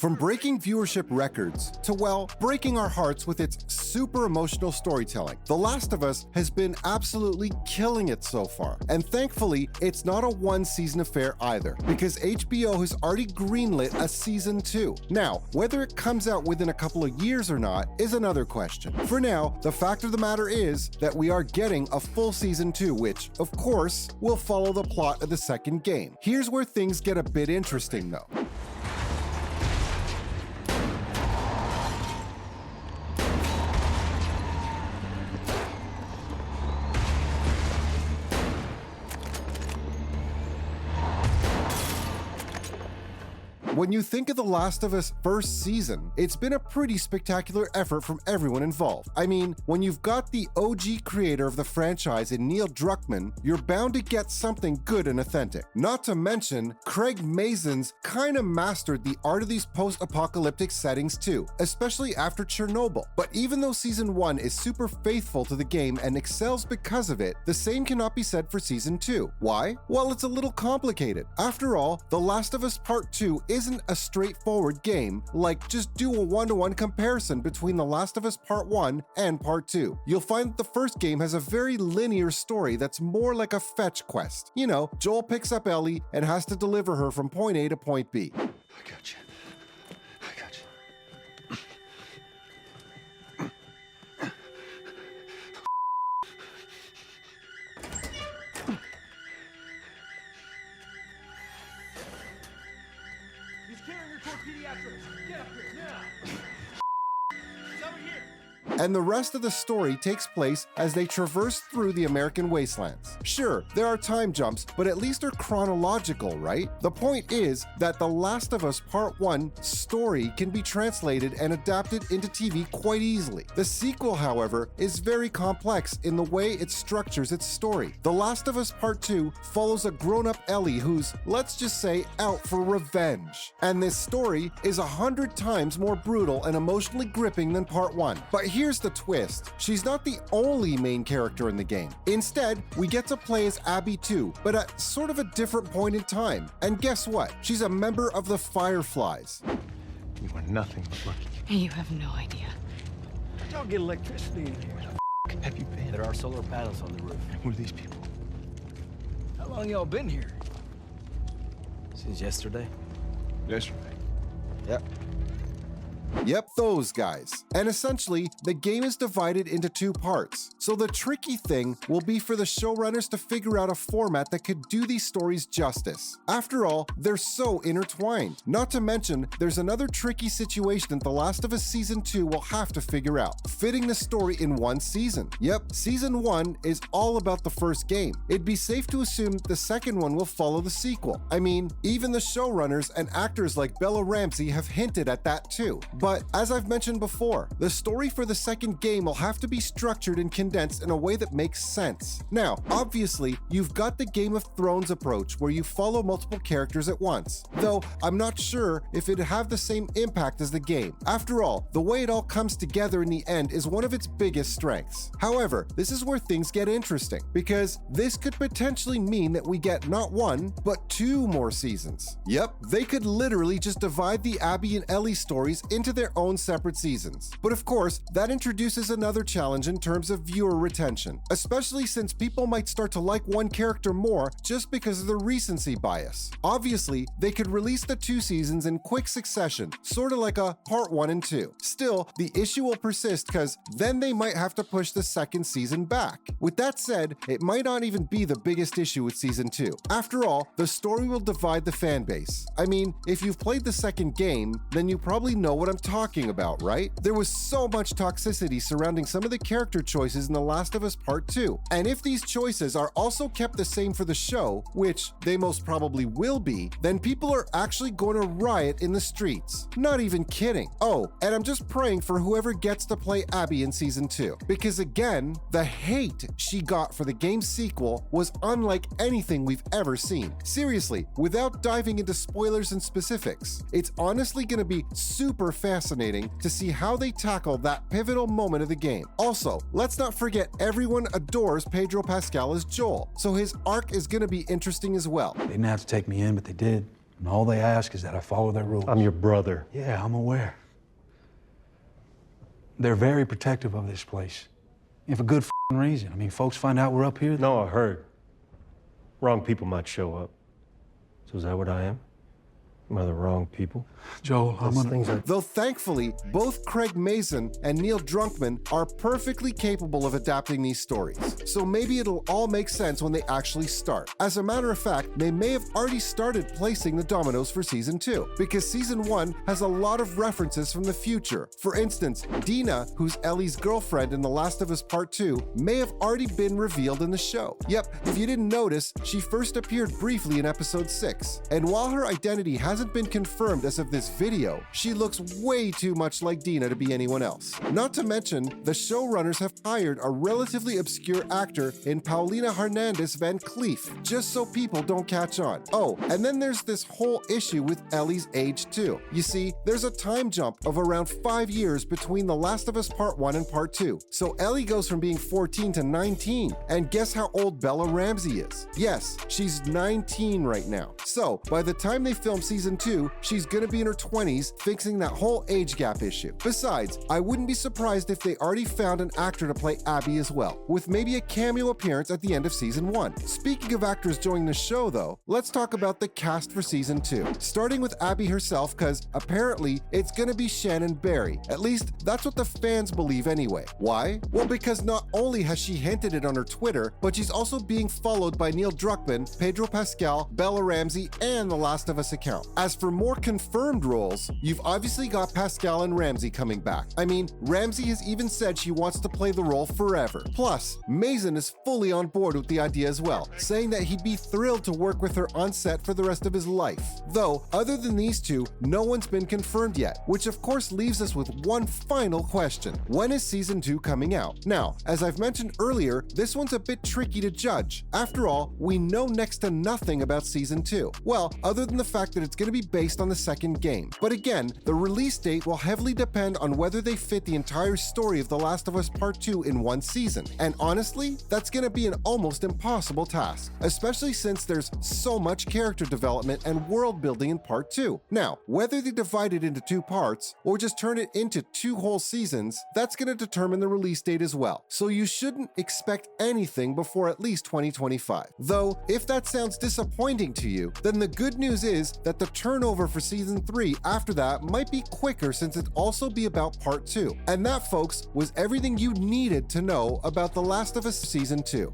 From breaking viewership records to, well, breaking our hearts with its super emotional storytelling, The Last of Us has been absolutely killing it so far. And thankfully, it's not a one-season affair either, because HBO has already greenlit a season 2. Now, whether it comes out within a couple of years or not is another question. For now, the fact of the matter is that we are getting a full season 2, which, of course, will follow the plot of the second game. Here's where things get a bit interesting though. When you think of The Last of Us first season, it's been a pretty spectacular effort from everyone involved. I mean, when you've got the OG creator of the franchise in Neil Druckmann, you're bound to get something good and authentic. Not to mention, Craig Mazin's kinda mastered the art of these post-apocalyptic settings too, especially after Chernobyl. But even though Season 1 is super faithful to the game and excels because of it, the same cannot be said for Season 2. Why? Well, it's a little complicated. After all, The Last of Us Part 2 isn't a straightforward game, like just do a one-to-one comparison between The Last of Us Part 1 and Part 2. You'll find that the first game has a very linear story that's more like a fetch quest. You know, Joel picks up Ellie and has to deliver her from point A to point B. I got you. I got you. He's carrying her toward pediatrics. Get up here, now! He's over here! And the rest of the story takes place as they traverse through the American wastelands. Sure, there are time jumps, but at least they're chronological, right? The point is that The Last of Us Part 1 story can be translated and adapted into TV quite easily. The sequel, however, is very complex in the way it structures its story. The Last of Us Part 2 follows a grown-up Ellie who's, let's just say, out for revenge. And this story is 100 times more brutal and emotionally gripping than Part 1. But here's the twist. She's not the only main character in the game. Instead, we get to play as Abby too, but at sort of a different point in time. And guess what? She's a member of the Fireflies. You are nothing but lucky. You have no idea. Don't get electricity in here. Where have you been? There are solar panels on the roof. Who are these people? How long y'all been here? Since yesterday. Yesterday. Yep. Yep, those guys. And essentially, the game is divided into 2 parts. So the tricky thing will be for the showrunners to figure out a format that could do these stories justice. After all, they're so intertwined. Not to mention, there's another tricky situation that The Last of Us Season 2 will have to figure out, fitting the story in one season. Yep, Season 1 is all about the first game. It'd be safe to assume that the second one will follow the sequel. I mean, even the showrunners and actors like Bella Ramsey have hinted at that too. But as I've mentioned before, the story for the second game will have to be structured and condensed in a way that makes sense. Now, obviously, you've got the Game of Thrones approach where you follow multiple characters at once, though I'm not sure if it'd have the same impact as the game. After all, the way it all comes together in the end is one of its biggest strengths. However, this is where things get interesting, because this could potentially mean that we get not 1, but 2 more seasons. Yep, they could literally just divide the Abby and Ellie stories into their own separate seasons. But of course, that introduces another challenge in terms of viewer retention, especially since people might start to like one character more just because of the recency bias. Obviously, they could release the 2 seasons in quick succession, sort of like a part 1 and 2. Still, the issue will persist because then they might have to push the second season back. With that said, it might not even be the biggest issue with Season 2. After all, the story will divide the fan base. I mean, if you've played the second game, then you probably know what I'm talking about, right? There was so much toxicity surrounding some of the character choices in The Last of Us Part 2. And if these choices are also kept the same for the show, which they most probably will be, then people are actually going to riot in the streets. Not even kidding. Oh, and I'm just praying for whoever gets to play Abby in Season 2. Because again, the hate she got for the game's sequel was unlike anything we've ever seen. Seriously, without diving into spoilers and specifics, it's honestly going to be super fascinating to see how they tackle that pivotal moment of the game. Also, let's not forget everyone adores Pedro Pascal as Joel, so his arc is going to be interesting as well. They didn't have to take me in, but they did. And all they ask is that I follow their rules. I'm your brother. Yeah, I'm aware. They're very protective of this place. And for good f***ing reason. I mean, folks find out we're up here. No, I heard. Wrong people might show up. So is that what I am? Am I the wrong people? Joel, I'm Those gonna... things are... Though thankfully, both Craig Mazin and Neil Druckmann are perfectly capable of adapting these stories. So maybe it'll all make sense when they actually start. As a matter of fact, they may have already started placing the dominoes for season 2, because season 1 has a lot of references from the future. For instance, Dina, who's Ellie's girlfriend in The Last of Us Part 2, may have already been revealed in the show. Yep, if you didn't notice, she first appeared briefly in episode 6. And while her identity hasn't been confirmed as of this video, she looks way too much like Dina to be anyone else. Not to mention, the showrunners have hired a relatively obscure actor in Paulina Hernandez Van Cleef, just so people don't catch on. Oh, and then there's this whole issue with Ellie's age too. You see, there's a time jump of around 5 years between The Last of Us Part 1 and Part 2. So Ellie goes from being 14 to 19. And guess how old Bella Ramsey is? Yes, she's 19 right now. So by the time they film season 2, she's gonna be in her 20s, fixing that whole age gap issue. Besides, I wouldn't be surprised if they already found an actor to play Abby as well, with maybe a cameo appearance at the end of season 1. Speaking of actors joining the show though, let's talk about the cast for season 2. Starting with Abby herself, cause apparently it's gonna be Shannon Barry. At least that's what the fans believe anyway. Why? Well, because not only has she hinted it on her Twitter, but she's also being followed by Neil Druckmann, Pedro Pascal, Bella Ramsey, and The Last of Us account. As for more confirmed roles, you've obviously got Pascal and Ramsey coming back. I mean, Ramsey has even said she wants to play the role forever. Plus, Mazin is fully on board with the idea as well, saying that he'd be thrilled to work with her on set for the rest of his life. Though, other than these two, no one's been confirmed yet, which of course leaves us with one final question. When is season 2 coming out? Now, as I've mentioned earlier, this one's a bit tricky to judge. After all, we know next to nothing about season 2. Well, other than the fact that it's going to be based on the second game. But again, the release date will heavily depend on whether they fit the entire story of The Last of Us Part 2 in one season. And honestly, that's going to be an almost impossible task, especially since there's so much character development and world building in Part 2. Now, whether they divide it into 2 parts or just turn it into 2 whole seasons, that's going to determine the release date as well. So you shouldn't expect anything before at least 2025. Though, if that sounds disappointing to you, then the good news is that the turnover for season 3 after that might be quicker, since it'd also be about Part 2. And that, folks, was everything you needed to know about The Last of Us Season 2.